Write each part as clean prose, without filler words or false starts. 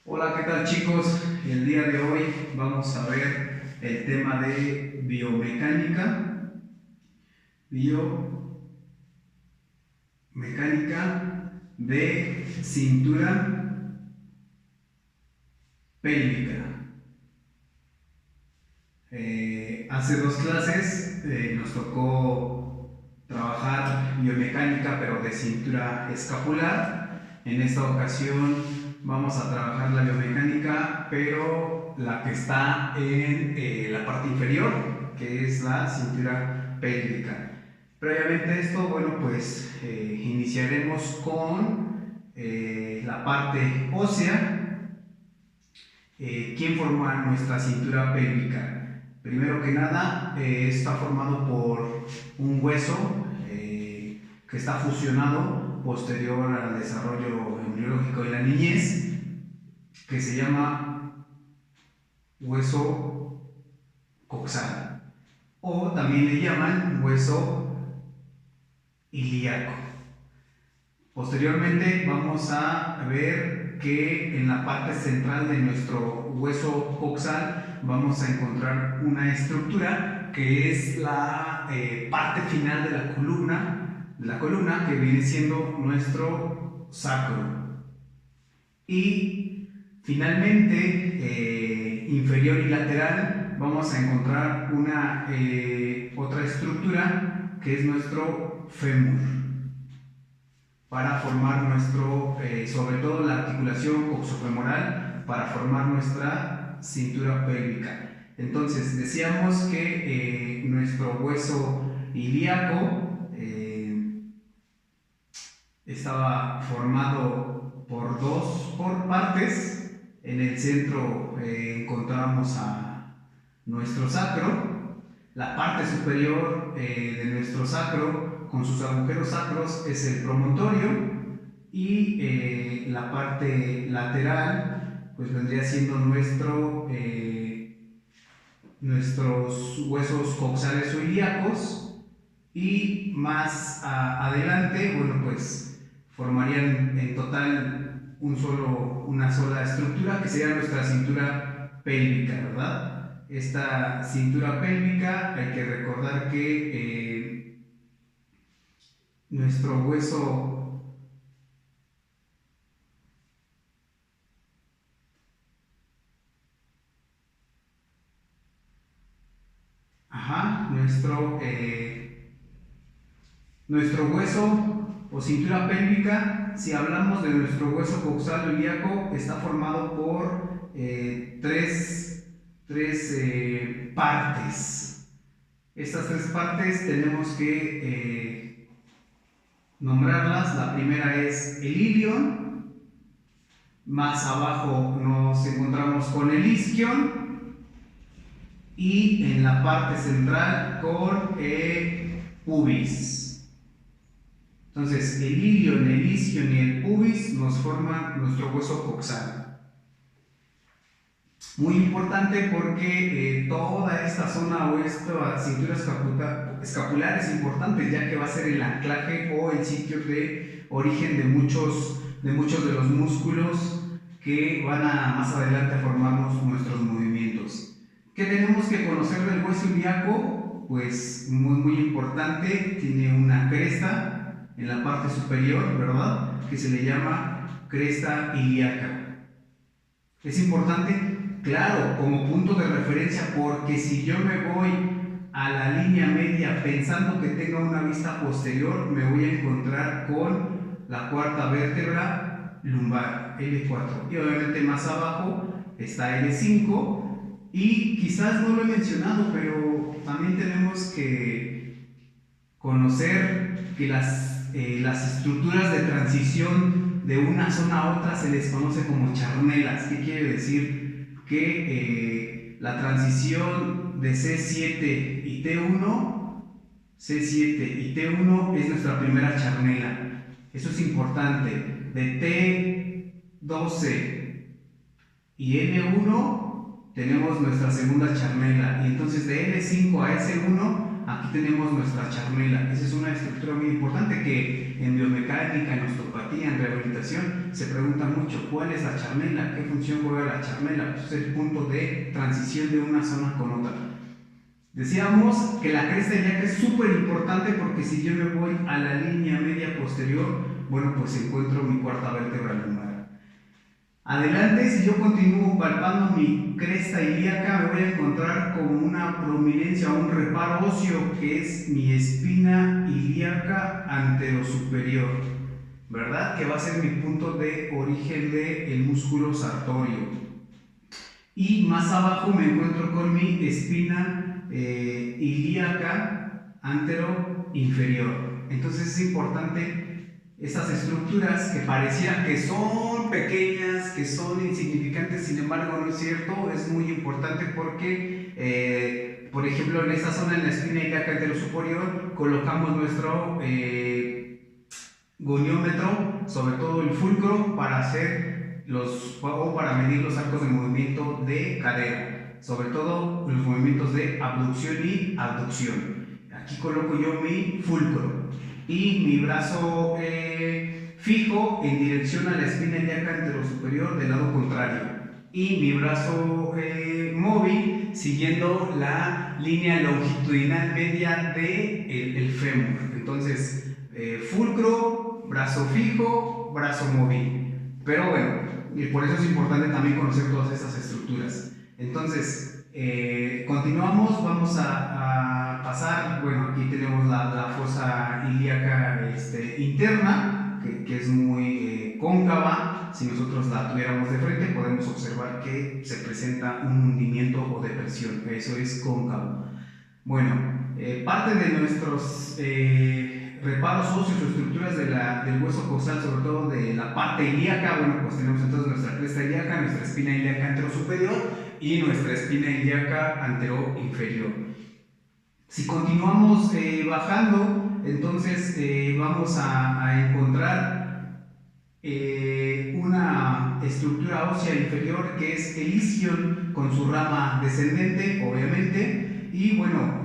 Hola, ¿qué tal chicos? El día de hoy vamos a ver el tema de biomecánica, biomecánica de cintura pélvica. Hace dos clases nos tocó trabajar biomecánica pero de cintura escapular. En esta ocasión vamos a trabajar la biomecánica pero la que está en la parte inferior, que es la cintura pélvica. Previamente a esto, bueno, pues iniciaremos con la parte ósea. ¿Quién forma nuestra cintura pélvica? Primero que nada, está formado por un hueso que está fusionado posterior al desarrollo embriológico de la niñez, que se llama hueso coxal, o también le llaman hueso ilíaco. Posteriormente vamos a ver que en la parte central de nuestro hueso coxal vamos a encontrar una estructura que es la parte final de la columna que viene siendo nuestro sacro. Y finalmente, inferior y lateral, vamos a encontrar una otra estructura que es nuestro fémur, para formar nuestro, sobre todo la articulación coxofemoral, para formar nuestra cintura pélvica. Entonces, decíamos que nuestro hueso ilíaco estaba formado por partes. En el centro encontramos a nuestro sacro. La parte superior de nuestro sacro, con sus agujeros sacros, es el promontorio, y la parte lateral pues vendría siendo nuestros huesos coxales o ilíacos, y más adelante, bueno, pues formarían en total una sola estructura que sería nuestra cintura pélvica, ¿verdad? Esta cintura pélvica, hay que recordar que nuestro hueso nuestro hueso o cintura pélvica, si hablamos de nuestro hueso coxal o ilíaco, está formado por tres partes. Estas tres partes tenemos que nombrarlas. La primera es el ilion, más abajo nos encontramos con el isquion, y en la parte central con el pubis. Entonces, el ilion, el isquion y el pubis nos forman nuestro hueso coxal. Muy importante porque toda esta zona o esta cintura escapular es importante, ya que va a ser el anclaje o el sitio de origen de muchos de los músculos que van a más adelante a formarnos nuestros movimientos. ¿Qué tenemos que conocer del hueso ilíaco? Pues muy importante, tiene una cresta en la parte superior, ¿verdad? Que se le llama cresta ilíaca. Es importante, claro, como punto de referencia, porque si yo me voy a la línea media pensando que tenga una vista posterior, me voy a encontrar con la cuarta vértebra lumbar, L4, y obviamente más abajo está L5. Y quizás no lo he mencionado, pero también tenemos que conocer que las estructuras de transición de una zona a otra se les conoce como charnelas. ¿Qué quiere decir? Que la transición de C7 y T1 es nuestra primera charnela. Eso es importante. De T12 y N1 tenemos nuestra segunda charnela, y entonces de L5 a S1 aquí tenemos nuestra charnela. Esa es una estructura muy importante que en biomecánica, en osteopatía, en rehabilitación se pregunta mucho, ¿cuál es la charnela? ¿Qué función juega la charnela? Pues es el punto de transición de una zona con otra. Decíamos que la cresta iliaca es súper importante porque si yo me voy a la línea media posterior, bueno, pues encuentro mi cuarta vértebra lumbar. Adelante, si yo continúo palpando mi cresta ilíaca, me voy a encontrar con una prominencia o un reparo óseo que es mi espina ilíaca anterosuperior, ¿verdad? Que va a ser mi punto de origen del músculo sartorio. Y más abajo me encuentro con mi espina ilíaca antero-inferior. Entonces es importante estas estructuras que parecieran que son pequeñas, que son insignificantes, sin embargo no es cierto, es muy importante porque, por ejemplo, en esta zona, en la espina ilíaca anterosuperior, colocamos nuestro goniómetro, sobre todo el fulcro, para para medir los arcos de movimiento de cadera, sobre todo los movimientos de abducción y abducción. Aquí coloco yo mi fulcro y mi brazo fijo en dirección a la espina ilíaca anterosuperior del lado contrario y mi brazo móvil siguiendo la línea longitudinal media del fémur. Entonces, fulcro, brazo fijo, brazo móvil. Pero bueno, y por eso es importante también conocer todas estas estructuras. Entonces, continuamos, vamos a pasar, bueno, aquí tenemos la fosa ilíaca interna, que es muy cóncava. Si nosotros la tuviéramos de frente, podemos observar que se presenta un hundimiento o depresión, eso es cóncavo. Bueno, parte de nuestros reparos óseos o estructuras del hueso coxal, sobre todo de la parte ilíaca, bueno, pues tenemos entonces nuestra cresta ilíaca, nuestra espina ilíaca anterosuperior y nuestra espina ilíaca anteroinferior. Si continuamos bajando, entonces vamos a encontrar una estructura ósea inferior que es el isquion con su rama descendente, obviamente, y bueno,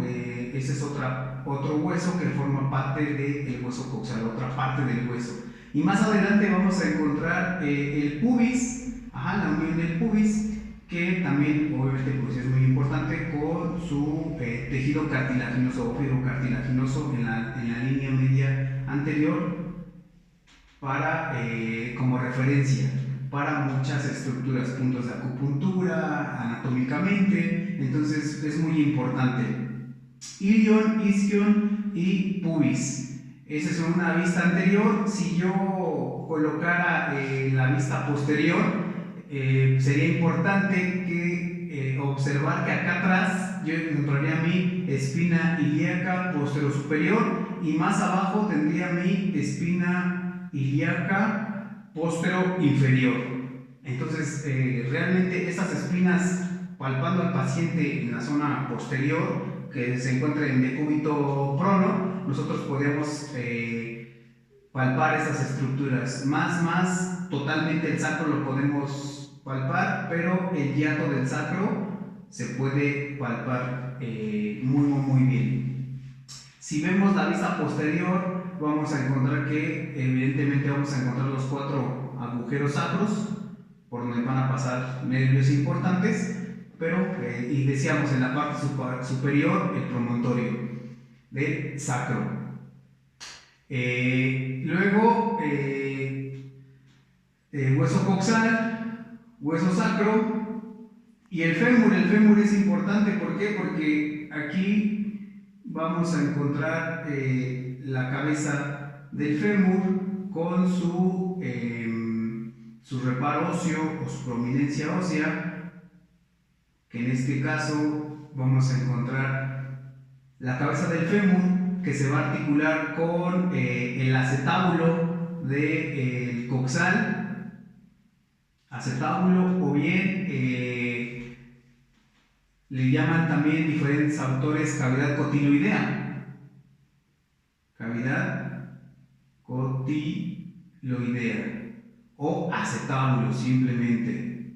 ese es otro hueso que forma parte del hueso coxal, otra parte del hueso. Y más adelante vamos a encontrar el pubis, la unión del pubis, que también obviamente pues, es muy importante con su tejido cartilaginoso o fibrocartilaginoso en la línea media anterior como referencia para muchas estructuras, puntos de acupuntura, anatómicamente, entonces es muy importante. Ilion, isquion y pubis. Esa es una vista anterior. Si yo colocara la vista posterior, sería importante que observar que acá atrás yo encontraría mi espina ilíaca posterior y más abajo tendría mi espina ilíaca postero inferior. Entonces, realmente estas espinas, palpando al paciente en la zona posterior, que se encuentra en decúbito prono, nosotros podemos palpar estas estructuras. Más, totalmente el sacro lo podemos palpar, pero el hiato del sacro se puede palpar muy bien. Si vemos la vista posterior, vamos a encontrar que evidentemente vamos a encontrar los 4 agujeros sacros por donde van a pasar nervios importantes, pero y decíamos en la parte superior el promontorio del sacro. Luego hueso coxal, hueso sacro y el fémur. El fémur es importante, ¿por qué? Porque aquí vamos a encontrar la cabeza del fémur con su reparo óseo o su prominencia ósea, que en este caso vamos a encontrar la cabeza del fémur que se va a articular con el acetábulo del coxal, acetábulo, o bien le llaman también diferentes autores cavidad cotiloidea. Cavidad cotiloidea o acetábulo simplemente,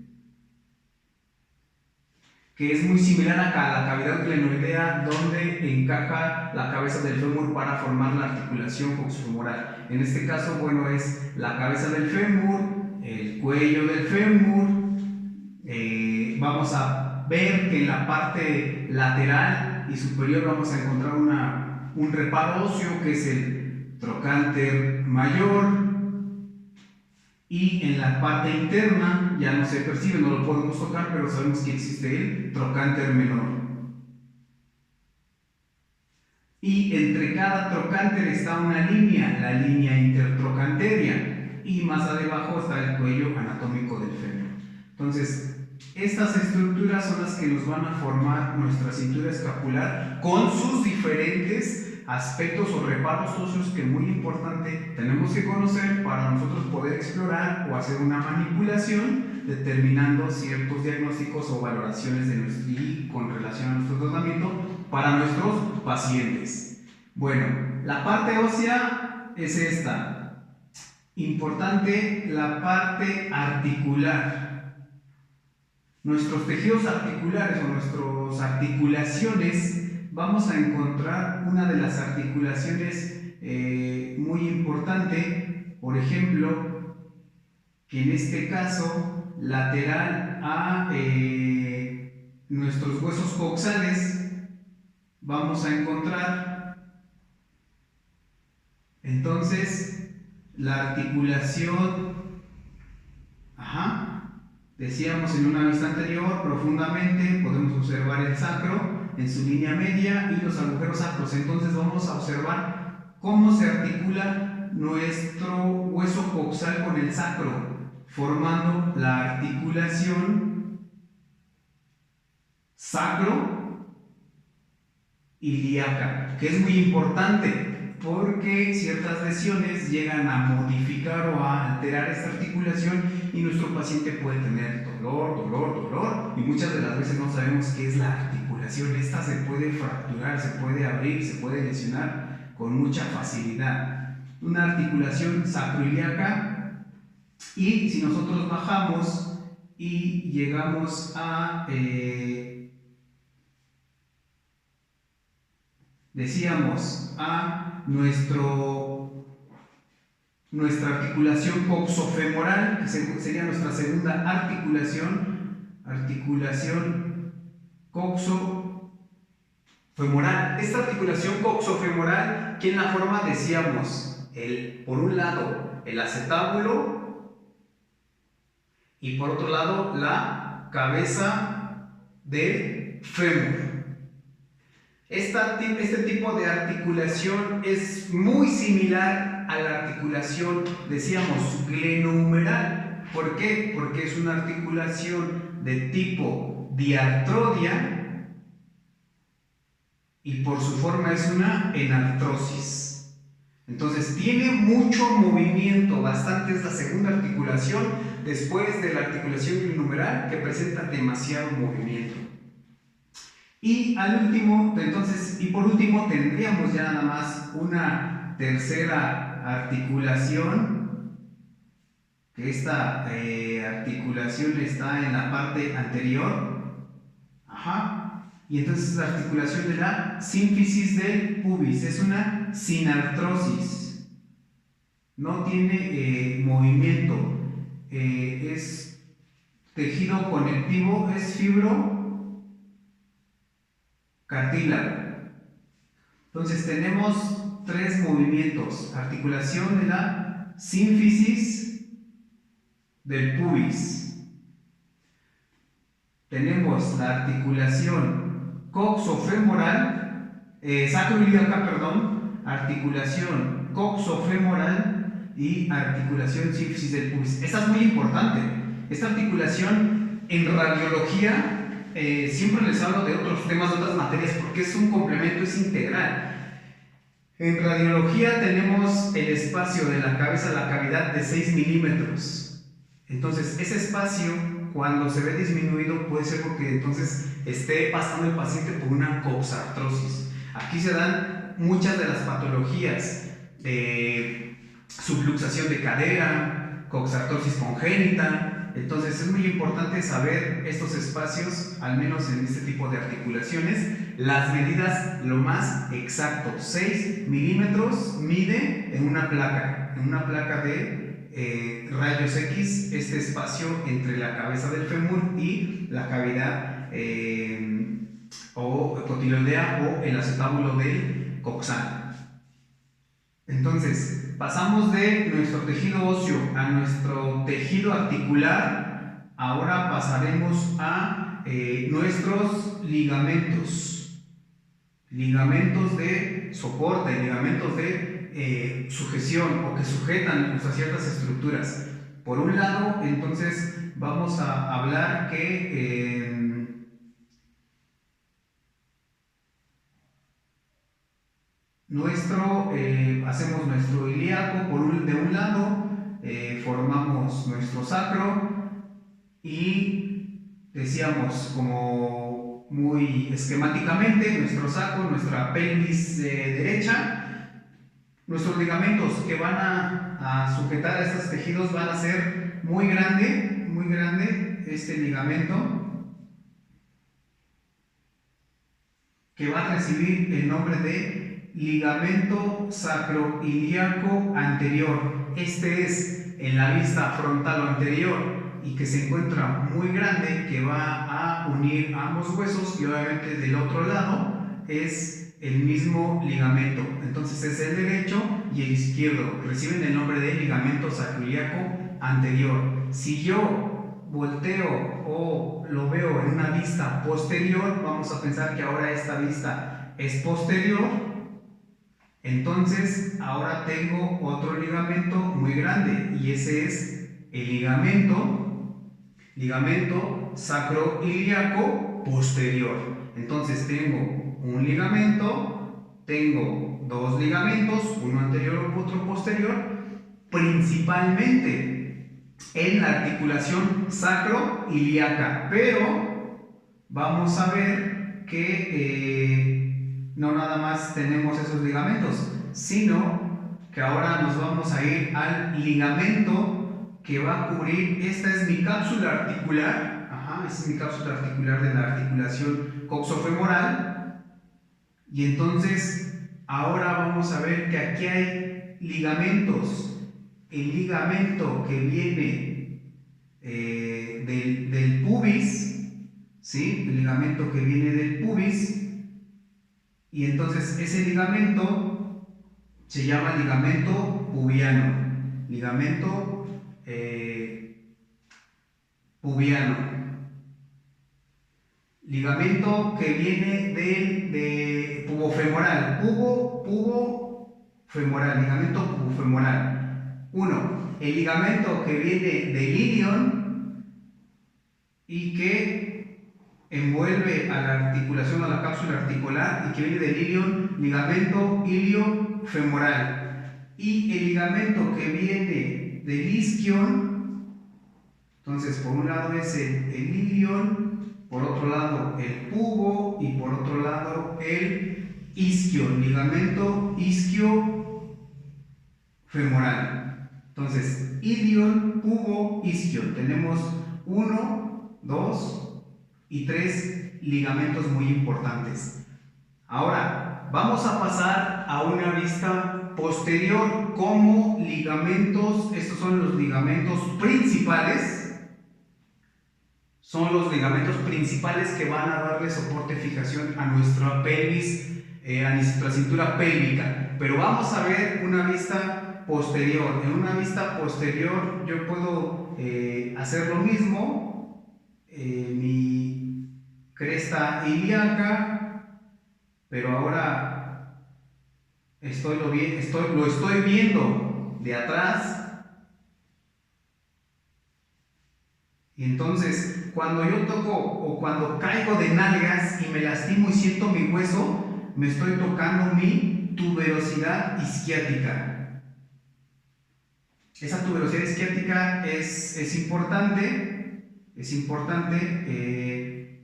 que es muy similar a la cavidad glenoidea, donde encaja la cabeza del fémur para formar la articulación coxofemoral. En este caso, bueno, es la cabeza del fémur cuello del fémur. Vamos a ver que en la parte lateral y superior vamos a encontrar un reparo óseo que es el trocánter mayor, y en la parte interna ya no se percibe, no lo podemos tocar, pero sabemos que existe el trocánter menor. Y entre cada trocánter está una línea, la línea intertrocanteria, y más abajo está el cuello anatómico del fémur. Entonces, estas estructuras son las que nos van a formar nuestra cintura escapular con sus diferentes aspectos o reparos óseos que, muy importante, tenemos que conocer para nosotros poder explorar o hacer una manipulación determinando ciertos diagnósticos o valoraciones y con relación a nuestro tratamiento para nuestros pacientes. Bueno, la parte ósea es esta. Importante, la parte articular. Nuestros tejidos articulares o nuestras articulaciones, vamos a encontrar una de las articulaciones muy importante, por ejemplo, que en este caso lateral a nuestros huesos coxales vamos a encontrar entonces la articulación, decíamos en una vista anterior, profundamente podemos observar el sacro en su línea media y los agujeros sacros. Entonces vamos a observar cómo se articula nuestro hueso coxal con el sacro, formando la articulación sacro-ilíaca, que es muy importante porque ciertas lesiones llegan a modificar o a alterar esta articulación y nuestro paciente puede tener dolor, y muchas de las veces no sabemos qué es la articulación. Esta se puede fracturar, se puede abrir, se puede lesionar con mucha facilidad. Una articulación sacroiliaca, y si nosotros bajamos y llegamos a decíamos a nuestra articulación coxofemoral, que sería nuestra segunda articulación coxofemoral. Esta articulación coxofemoral, ¿quién la forma? Decíamos, por un lado el acetábulo y por otro lado la cabeza del fémur. Este tipo de articulación es muy similar a la articulación, decíamos, glenohumeral. ¿Por qué? Porque es una articulación de tipo diartrodia y por su forma es una enartrosis. Entonces tiene mucho movimiento, bastante. Es la segunda articulación después de la articulación glenohumeral que presenta demasiado movimiento. Y por último tendríamos ya nada más una tercera articulación, que esta articulación está en la parte anterior, y entonces la articulación de la sínfisis del pubis, es una sinartrosis, no tiene movimiento, es tejido conectivo, es fibrocartílago. Entonces tenemos tres movimientos: articulación de la sínfisis del pubis, tenemos la articulación coxofemoral, sacroiliaca, articulación coxofemoral y articulación sínfisis del pubis. Esta es muy importante. Esta articulación en radiología, siempre les hablo de otros temas, de otras materias, porque es un complemento, es integral. En radiología tenemos el espacio de la cabeza, la cavidad de 6 milímetros. Entonces ese espacio, cuando se ve disminuido, puede ser porque entonces esté pasando el paciente por una coxartrosis. Aquí se dan muchas de las patologías, subluxación de cadera, coxartrosis congénita. Entonces es muy importante saber estos espacios, al menos en este tipo de articulaciones. Las medidas lo más exacto: 6 milímetros mide en una placa de rayos X este espacio entre la cabeza del fémur y la cavidad o cotilodea o el acetábulo del coxal. Entonces, pasamos de nuestro tejido óseo a nuestro tejido articular. Ahora pasaremos a nuestros ligamentos. Ligamentos de soporte, ligamentos de sujeción o que sujetan nuestras ciertas estructuras. Por un lado, entonces, vamos a hablar que hacemos nuestro ilíaco de un lado, formamos nuestro sacro y decíamos como muy esquemáticamente nuestro sacro, nuestra pelvis derecha. Nuestros ligamentos que van a sujetar a estos tejidos van a ser muy grande este ligamento que va a recibir el nombre de ligamento sacroiliaco anterior. Este es en la vista frontal o anterior y que se encuentra muy grande, que va a unir ambos huesos, y obviamente del otro lado es el mismo ligamento. Entonces es el derecho y el izquierdo. Reciben el nombre de ligamento sacroiliaco anterior. Si yo volteo o lo veo en una vista posterior, vamos a pensar que ahora esta vista es posterior. Entonces, ahora tengo otro ligamento muy grande y ese es el ligamento sacroiliaco posterior. Entonces, tengo un ligamento, tengo dos ligamentos, uno anterior y otro posterior, principalmente en la articulación sacroiliaca. Pero vamos a ver que no nada más tenemos esos ligamentos, sino que ahora nos vamos a ir al ligamento que va a cubrir. Esta es mi cápsula articular. Esta es mi cápsula articular de la articulación coxofemoral. Y entonces ahora vamos a ver que aquí hay ligamentos. El ligamento que viene del pubis, ¿sí? El ligamento que viene del pubis. Y entonces ese ligamento se llama ligamento pubiano. Ligamento pubiano. Ligamento que viene de pubofemoral. Pubofemoral. Ligamento pubofemoral. Uno, el ligamento que viene del ilion y que envuelve a la articulación, a la cápsula articular, y que viene del ilion, ligamento iliofemoral. Y el ligamento que viene del isquion, entonces por un lado es el ilion, por otro lado el pubo y por otro lado el isquion, ligamento isquiofemoral. Entonces, ilion, pubo, isquion. Tenemos 1, 2 y 3 ligamentos muy importantes. Ahora vamos a pasar a una vista posterior como ligamentos. Estos son los ligamentos principales. Son los ligamentos principales que van a darle soporte y fijación a nuestra pelvis, a nuestra cintura pélvica. Pero vamos a ver una vista posterior. En una vista posterior yo puedo hacer lo mismo. Mi cresta ilíaca, pero ahora lo estoy viendo de atrás. Y entonces cuando yo toco o cuando caigo de nalgas y me lastimo y siento mi hueso, me estoy tocando mi tuberosidad isquiática. Esa tuberosidad isquiática es importante. Es importante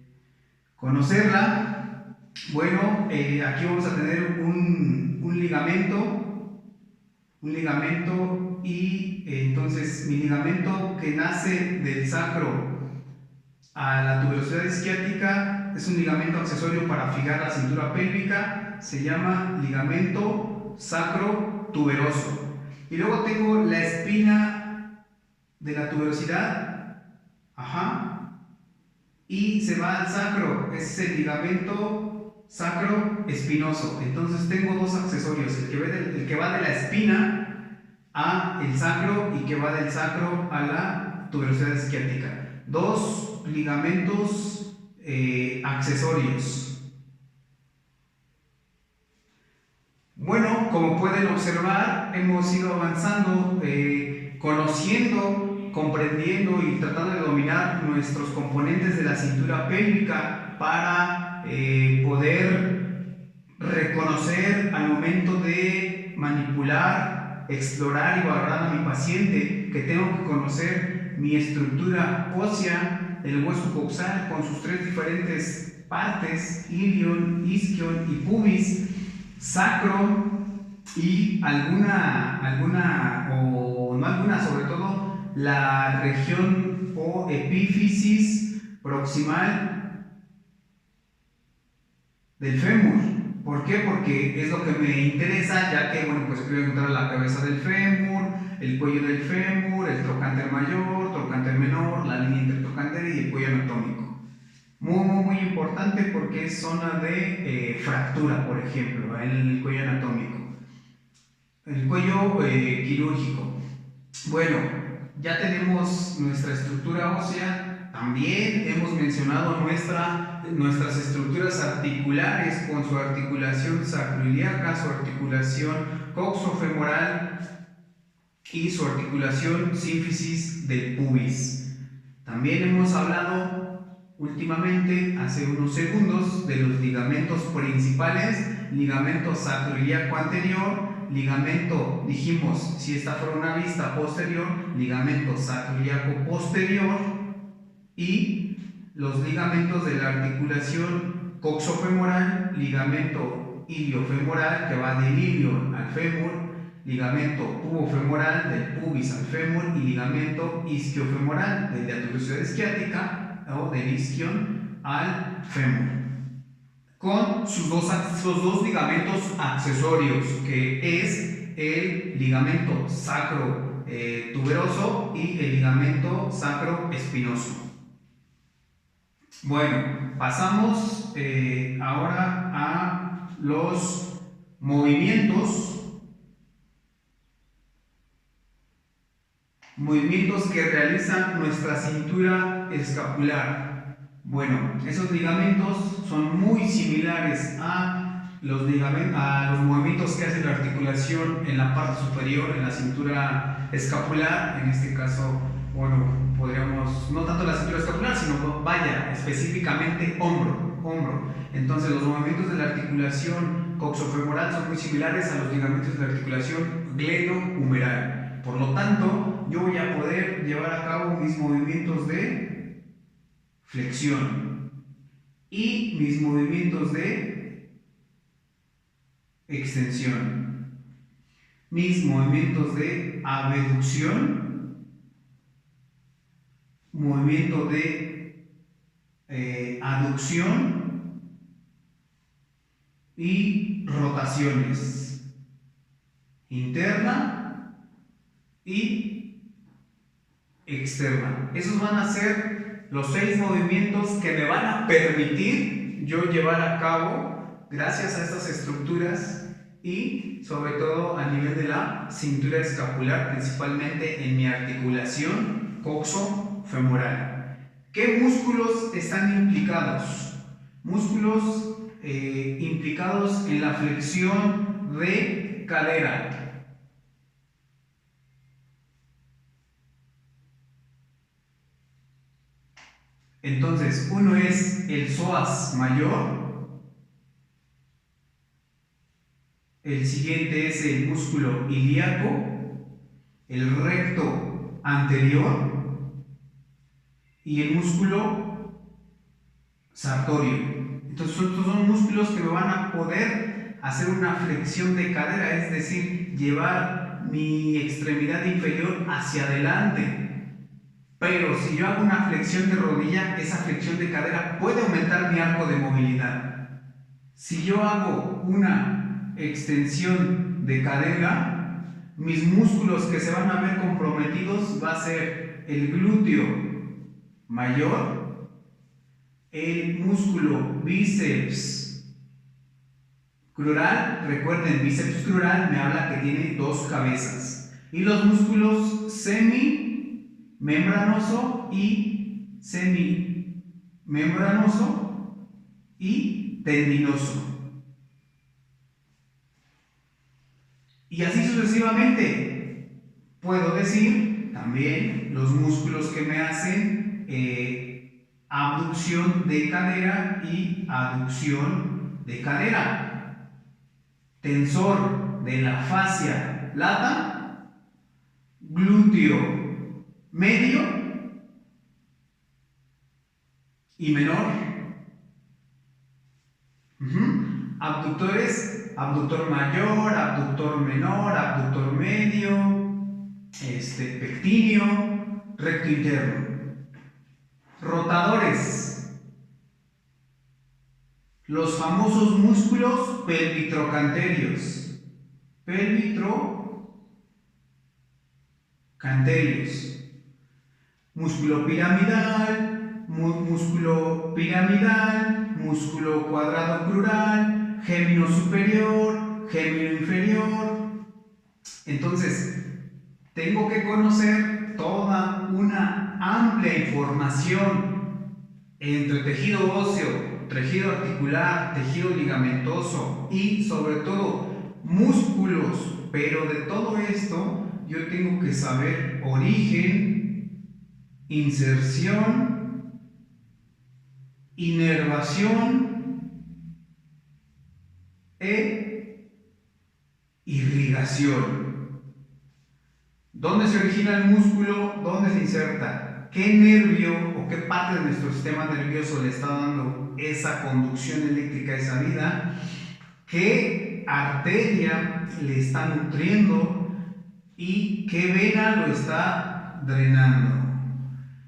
conocerla. Bueno, aquí vamos a tener un ligamento y entonces mi ligamento que nace del sacro a la tuberosidad isquiática es un ligamento accesorio para fijar la cintura pélvica, se llama ligamento sacro tuberoso. Y luego tengo la espina de la tuberosidad, y se va al sacro, es el ligamento sacro espinoso. Entonces tengo dos accesorios, el que va de la espina a el sacro y que va del sacro a la tuberosidad isquiática. Dos ligamentos accesorios. Bueno, como pueden observar, hemos ido avanzando, conociendo, comprendiendo y tratando de dominar nuestros componentes de la cintura pélvica para poder reconocer al momento de manipular, explorar y valorar a mi paciente que tengo que conocer mi estructura ósea, el hueso coxal con sus tres diferentes partes, ilion, isquion y pubis, sacro y sobre todo la región o epífisis proximal del fémur. ¿Por qué? Porque es lo que me interesa, ya que, bueno, pues quiero encontrar la cabeza del fémur, el cuello del fémur, el trocánter mayor, trocánter menor, la línea intertrocánter y el cuello anatómico. Muy importante porque es zona de fractura, por ejemplo, en el cuello anatómico. El cuello quirúrgico. Bueno, ya tenemos nuestra estructura ósea, también hemos mencionado nuestras estructuras articulares con su articulación sacroiliaca, su articulación coxofemoral y su articulación sínfisis del pubis. También hemos hablado últimamente, hace unos segundos, de los ligamentos principales, ligamento sacroiliaco anterior, ligamento, dijimos, si esta fuera una vista posterior, ligamento sacroiliaco posterior y los ligamentos de la articulación coxofemoral, ligamento iliofemoral que va del ilion al fémur, ligamento pubofemoral del pubis al fémur y ligamento isquiofemoral de la tuberosidad isquiática o del isquion al fémur, con sus dos ligamentos accesorios, que es el ligamento sacro tuberoso y el ligamento sacro espinoso. Bueno, pasamos ahora a los movimientos que realiza nuestra cintura escapular. Bueno, esos ligamentos son muy similares a los movimientos que hace la articulación en la parte superior, en la cintura escapular. En este caso, bueno, podríamos, no tanto la cintura escapular, sino vaya, específicamente hombro. Entonces, los movimientos de la articulación coxofemoral son muy similares a los ligamentos de la articulación glenohumeral. Por lo tanto, yo voy a poder llevar a cabo mis movimientos de flexión y mis movimientos de extensión, mis movimientos de abducción, movimiento de aducción y rotaciones interna y externa. Esos van a ser los 6 movimientos que me van a permitir yo llevar a cabo gracias a estas estructuras y sobre todo a nivel de la cintura escapular, principalmente en mi articulación coxofemoral. ¿Qué músculos están implicados? Músculos implicados en la flexión de cadera. Entonces, uno es el psoas mayor, el siguiente es el músculo ilíaco, el recto anterior y el músculo sartorio. Entonces, estos son músculos que me van a poder hacer una flexión de cadera, es decir, llevar mi extremidad inferior hacia adelante. Pero si yo hago una flexión de rodilla, esa flexión de cadera puede aumentar mi arco de movilidad. Si yo hago una extensión de cadera, mis músculos que se van a ver comprometidos va a ser el glúteo mayor, el músculo bíceps crural. Recuerden, bíceps crural me habla que tiene dos cabezas. Y los músculos semimembranoso y tendinoso. Y así sucesivamente. Puedo decir también los músculos que me hacen abducción de cadera y aducción de cadera. Tensor de la fascia lata, glúteo medio y menor. Abductores, abductor mayor, abductor menor, abductor medio, pectíneo, recto interno. Rotadores, los famosos músculos pelvitrocanterios. Músculo piramidal, músculo cuadrado crural, gémino superior, gémino inferior. Entonces, tengo que conocer toda una amplia información entre tejido óseo, tejido articular, tejido ligamentoso y sobre todo músculos. Pero de todo esto yo tengo que saber origen, inserción, inervación e irrigación. ¿Dónde se origina el músculo? ¿Dónde se inserta? ¿Qué nervio o qué parte de nuestro sistema nervioso le está dando esa conducción eléctrica, esa vida? ¿Qué arteria le está nutriendo? ¿Y qué vena lo está drenando?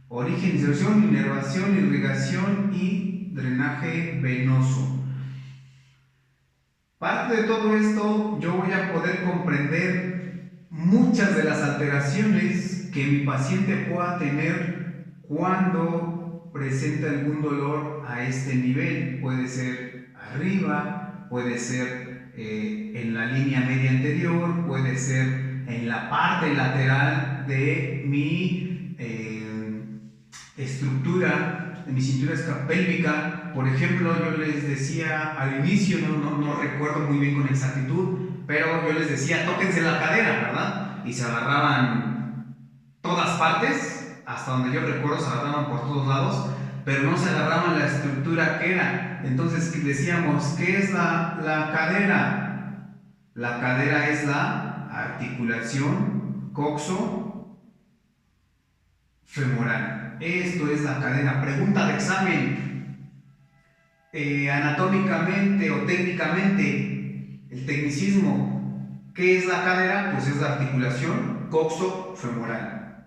Origen, inserción, inervación, irrigación y drenaje venoso. Parte de todo esto yo voy a poder comprender muchas de las alteraciones que mi paciente pueda tener cuando presenta algún dolor a este nivel. Puede ser arriba, puede ser en la línea media anterior, puede ser en la parte lateral de mi estructura, de mi cintura pélvica. Por ejemplo, yo les decía al inicio, no recuerdo muy bien con exactitud, pero yo les decía, tóquense la cadera, ¿verdad? Y se agarraban todas partes, hasta donde yo recuerdo se agarraban por todos lados, pero no se agarraban la estructura que era. Entonces decíamos, ¿qué es la cadera? La cadera es la articulación coxo-femoral. Esto es la cadera. Pregunta de examen. Anatómicamente o técnicamente, el tecnicismo, ¿qué es la cadera? Pues es la articulación coxo-femoral.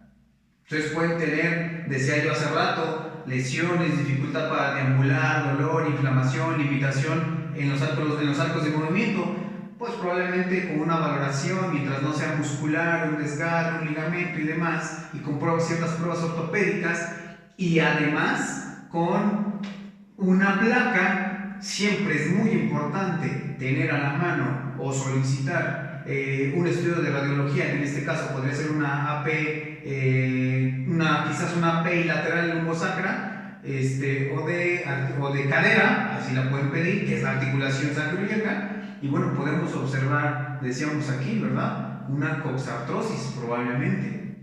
Entonces pueden tener, decía yo hace rato, lesiones, dificultad para deambular, dolor, inflamación, limitación en los arcos de movimiento. Pues probablemente con una valoración, mientras no sea muscular, un desgarro, un ligamento y demás, y con ciertas pruebas ortopédicas, y además con una placa. Siempre es muy importante tener a la mano o solicitar un estudio de radiología, que en este caso podría ser una AP, quizás una API lateral lumbosacra, o de cadera, así la pueden pedir, que es la articulación sacroiliaca. Y bueno, podemos observar, decíamos aquí, ¿verdad?, una coxartrosis probablemente.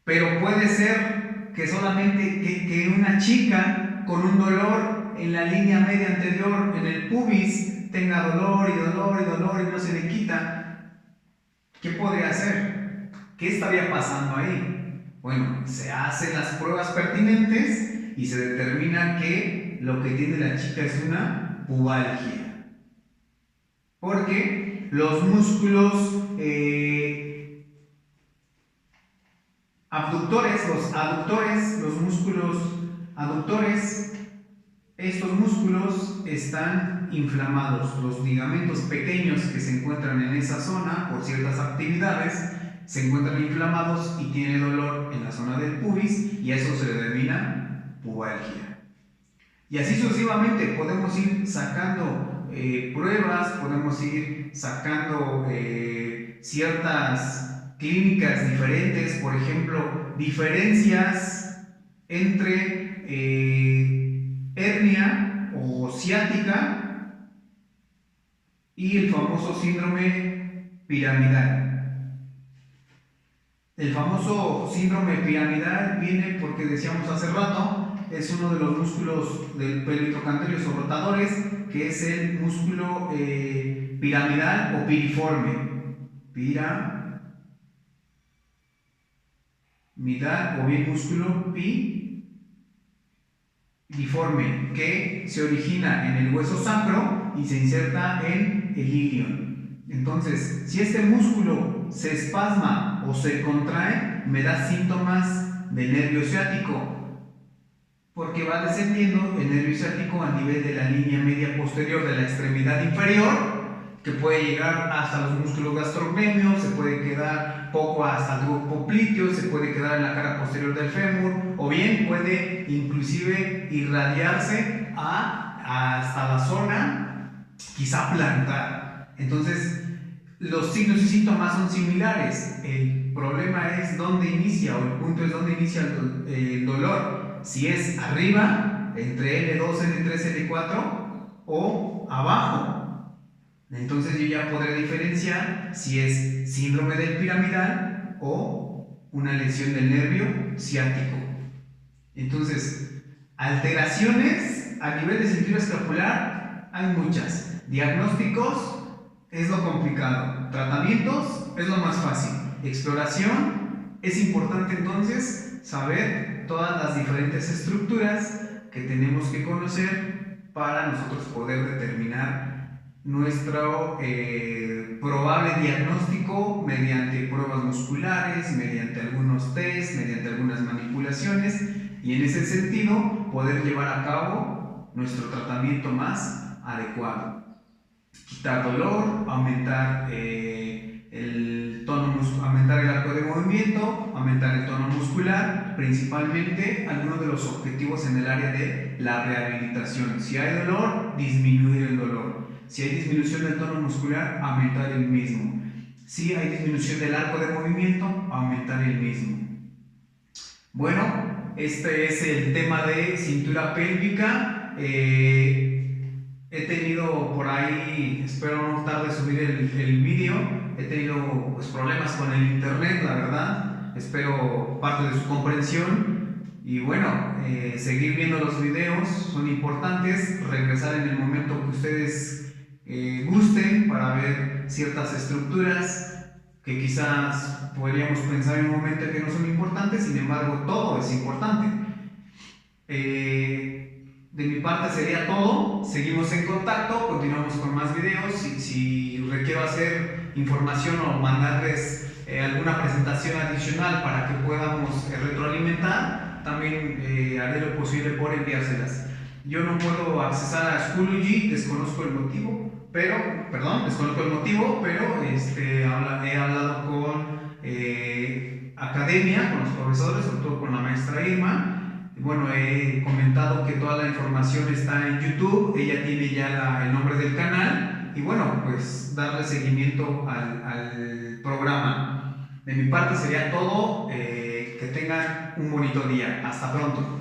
Pero puede ser que solamente que una chica con un dolor en la línea media anterior, en el pubis, tenga dolor y no se le quita. ¿Qué podría hacer? ¿Qué estaría pasando ahí? Bueno, se hacen las pruebas pertinentes y se determina que lo que tiene la chica es una pubalgia. Porque los músculos abductores, los músculos aductores, estos músculos están inflamados. Los ligamentos pequeños que se encuentran en esa zona por ciertas actividades se encuentran inflamados y tiene dolor en la zona del pubis, y a eso se le denomina pubalgia. Y así sucesivamente podemos ir sacando pruebas, podemos ir sacando ciertas clínicas diferentes, por ejemplo, diferencias entre hernia o ciática y el famoso síndrome piramidal. El famoso síndrome piramidal viene porque decíamos hace rato, es uno de los músculos del pelvitrocantérios o rotadores, que es el músculo piramidal o piriforme. Piramidal o bien músculo piriforme, que se origina en el hueso sacro y se inserta en el ilion. Entonces, si este músculo se espasma o se contrae, me da síntomas de nervio ciático, porque va descendiendo el nervio ciático a nivel de la línea media posterior de la extremidad inferior, que puede llegar hasta los músculos gastrocnemios, se puede quedar poco hasta el popliteo, se puede quedar en la cara posterior del fémur, o bien puede inclusive irradiarse hasta la zona quizá plantar. Entonces, los signos y síntomas son similares. El problema es dónde inicia, o el punto es dónde inicia el dolor. Si es arriba, entre L2, L3, L4, o abajo. Entonces yo ya podré diferenciar si es síndrome del piramidal o una lesión del nervio ciático. Entonces, alteraciones a nivel de cintura escapular hay muchas. Diagnósticos es lo complicado. Tratamientos es lo más fácil. Exploración es importante, entonces saber todas las diferentes estructuras que tenemos que conocer para nosotros poder determinar nuestro probable diagnóstico mediante pruebas musculares, mediante algunos test, mediante algunas manipulaciones, y en ese sentido poder llevar a cabo nuestro tratamiento más adecuado. Quitar dolor, aumentar aumentar el arco de movimiento, aumentar el tono muscular, principalmente algunos de los objetivos en el área de la rehabilitación. Si hay dolor, disminuir el dolor. Si hay disminución del tono muscular, aumentar el mismo. Si hay disminución del arco de movimiento, aumentar el mismo. Bueno, este es el tema de cintura pélvica. He tenido por ahí, espero no tarde subir el vídeo, he tenido pues, problemas con el internet, la verdad. Espero parte de su comprensión. Y bueno, seguir viendo los videos son importantes, regresar en el momento que ustedes gusten para ver ciertas estructuras que quizás podríamos pensar en un momento que no son importantes, sin embargo todo es importante. De mi parte sería todo, seguimos en contacto, continuamos con más videos. Si requiero hacer información o mandarles alguna presentación adicional para que podamos retroalimentar, también haré lo posible por enviárselas. Yo no puedo accesar a Schoology, desconozco el motivo, pero he hablado con academia, con los profesores, sobre todo con la maestra Irma. Bueno, he comentado que toda la información está en YouTube, ella tiene ya el nombre del canal, y bueno, pues darle seguimiento al programa. De mi parte sería todo, que tengan un bonito día, hasta pronto.